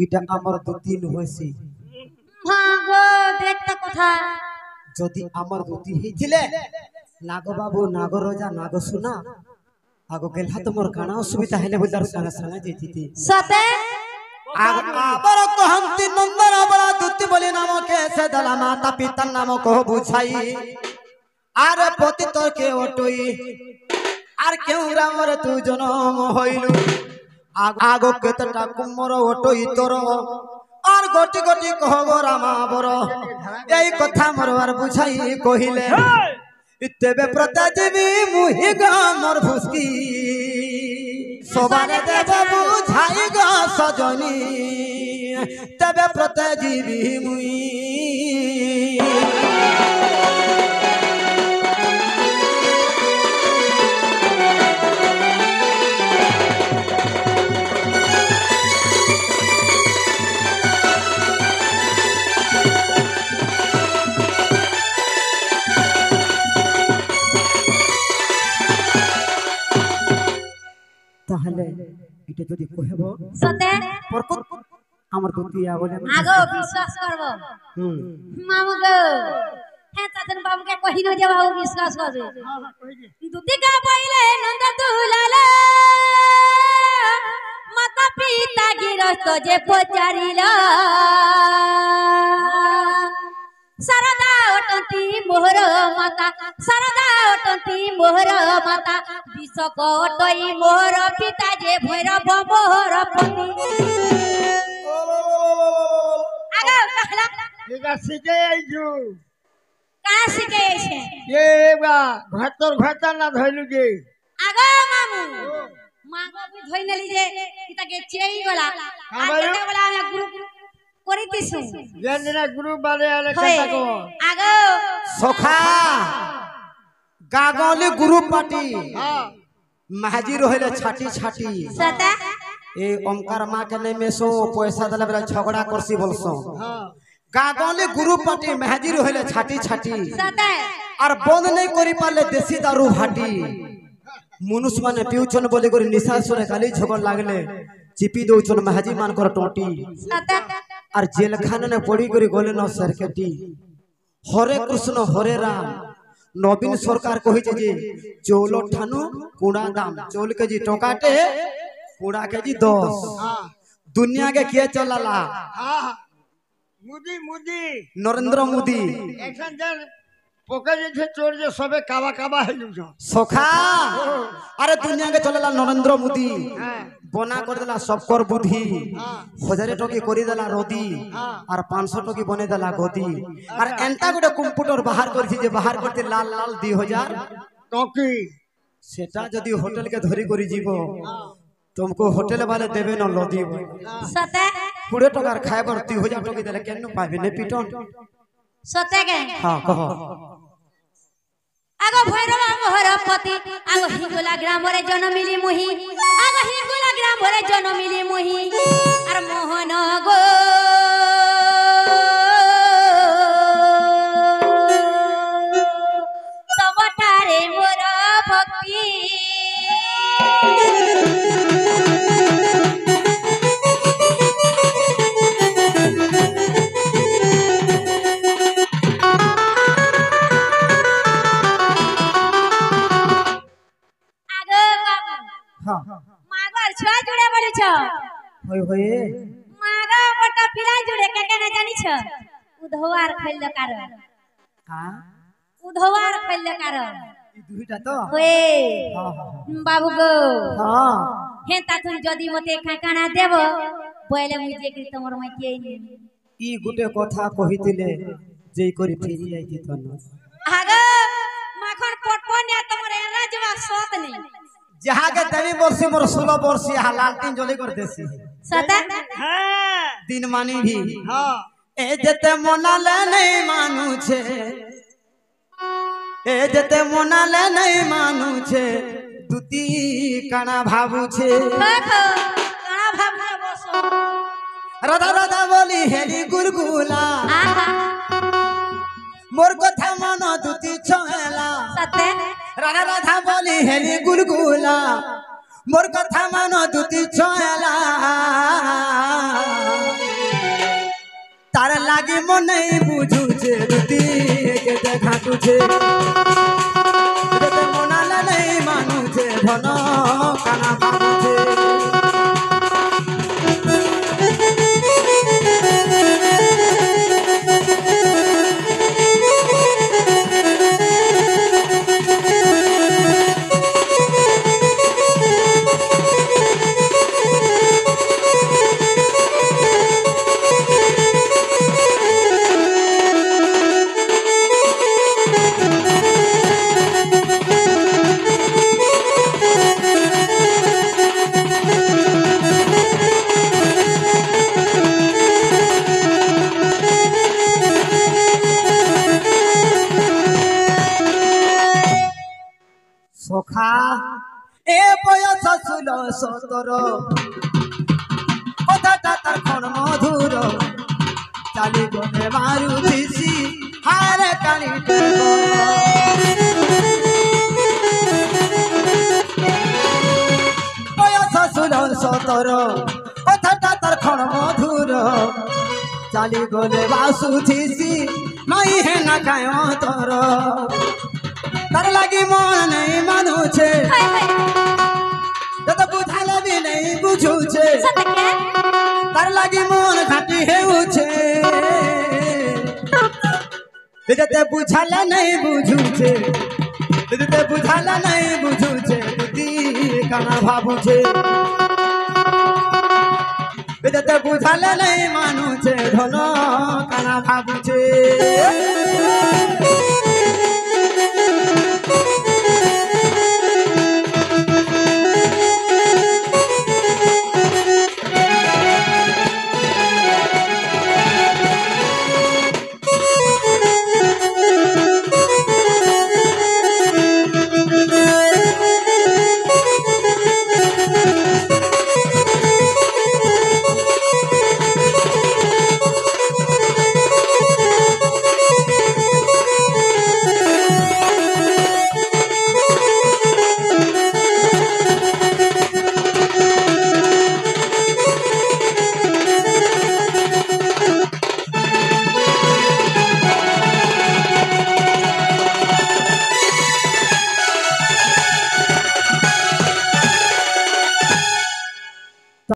এটা আমার দুদিন হয়েছে হ্যাঁ গো দেখতে কথা যদি আমার দুটি হয়েছিলে নাগ বাবু নাগ রজা নাগ সোনা আগো গেলহা তোমার কানা অসুবিধা হলে বলার সারা সারা যেতি সতে আবার কহন্তি নন্দন বলা দুটি বলি নামকে সে দলা মাতা পিতার নাম কহ বুঝাই আর পতি তোকে অটই আর কেউ রামর তু জনম হইলু আগো কেতটা কুমর অটই তোর আর গটি গটি কহ গো রামা বর এই কথা মোর আর বুঝাই কহিলে তেবে প্রতা দেবী মুহি গো মোর ভুসকি সবারে দেব বুঝাই গো সজনী তেবে প্রতা জীবী মুই তাহলে এটা যদি কহেব সতে পরকত আমার দুতিয়া বলে আগো বিশ্বাস করব মামু গো হ্যাঁ তাদের বাবুকে কহিনো যে বাবু বিশ্বাস করবে দুতিকা পাইলে নন্দ দুলাল মাতা পিতা গিরস্ত যে পচারিল সারদা অটন্তি মোহর মাতা সারদা অটন্তি মোহর মাতা বিশ্বক অটই মোহর পিতা যে ভৈরব মোহর পতি আগা कहला এগা শিখে আইছু কা শিখে আইছে এ বা ঘাতর না ধইলু গে আগা মামু মাগো বি ধই নেলি যে ইতাকে চেই গলা আমায়ো? আগা বলা আমি গ্রুপ করিতিছু যেদিনা গ্রুপ বারে আলে কথা কো আগা সখা গাগলি গ্রুপ পার্টি হ্যাঁ মাহাজি রহিলে ছাটি ছাটি সতা ए ओमकार माँ के नहीं मेसो पैसा दले बेला झगड़ा करसी बोलसो হ্যাঁ गागली ग्रुप पार्टी मेहजी रहिले छाटी छाटी सता और बंद नहीं करी पाले देसी दारू भाटी मनुष्य माने पिउछन बोली करी निशा सुने खाली झगड़ लागले चिपी दउछन मेहजी मान कर टोटी सता और जेल खाने ने पड़ी करी गले न सरकेटी हरे कृष्ण हरे राम नवीन सरकार कहि जे चौल ठानु कुड़ा दाम चौल केजी टोकाटे कुड़ा केजी 10 হ্যাঁ दुनिया के किए चलाला হ্যাঁ মুদি नरेंद्र मोदी এখন যার পোকা যে চোর যে সবে কাবা কাবা হইলু ছ सोखा अरे दुनिया के चलेला नरेंद्र मोदी হ্যাঁ बना कर देला सबकर बुद्धि हाँ। 1000 टकी करी देला रोदी हाँ। और 500 टकी बने देला गोदी और एंता गोटे कंप्यूटर बाहर करछि जे बाहर करते लाल लाल 2000 টকি सेटा जदी होटल के धरी करी जीवो तुमको होटल वाले देबे न लदी सता 20 टकार खाइबर 2000 टकी देले केनु पाबे ने पिटन सता के हां कहो आगो भैरव मोहर पति आगो हिंगोला ग्राम रे जन्मिली मुही आगो हिंगोला ग्राम रे जन्मिली मुही आर मोहन गो तबटारे मोर भक्ति आगो बाबू हां मागोर छुआ जुड़े बोलिछ होय होय मागा बटा पिला जुड़े के न जानी छ उधवार खैल कारण हां उधवार खैल कारण ई दुईटा तो होए हां हां बाबू गो हां हे ताथुन जदी मते खाकाना देबो बोले मुझे कि तमर मै के ई गुटे कथा कहितिले जेई करी फेरी आइति तन आगो माखन पटपनिया तमर राजवा सत नहीं जहाँ के देवी वर्षी मोर 16 वर्षी लालटीन जली कर देसी सता হ্যাঁ दिन मानी भी হ্যাঁ ए जते मोनाले नहीं मानू छे ए जते मोनाले नहीं मानू छे दुती काना भाबू छे देखो काना भाव बसो राधा राधा बोली हेली गुरगुला आहा मोर कथा मन दुती छेला सते राधा राधा बोली हेली गुलगुला मोर कथा मन दुती छेला লাগি মনে বুঝুছে দুটি কেটে ঘাটুছে যেতে মনালে নেই মানুছে ধন কানা ভাবুছে সখা এ বয়স 16-17 কথাটা তার ক্ষণ মধুর চালি গনে মারু দিছি হারে কানিতে বয়স 16-17 কথাটা তার ক্ষণ মধুর চালি গলে বাসুথিছি নাই হে না কায় তর তার লাগি মন নেই মানুছে যত বুঝালে বি নেই বুঝুছে তার লাগি মন ঘাটি হেউছে যেতে বুঝালে নেই বুঝুছে যেতে বুঝালে নেই বুঝুছে দুটি কানা ভাবুছে যেতে বুঝালে নেই মানুছে ধন কানা ভাবুছে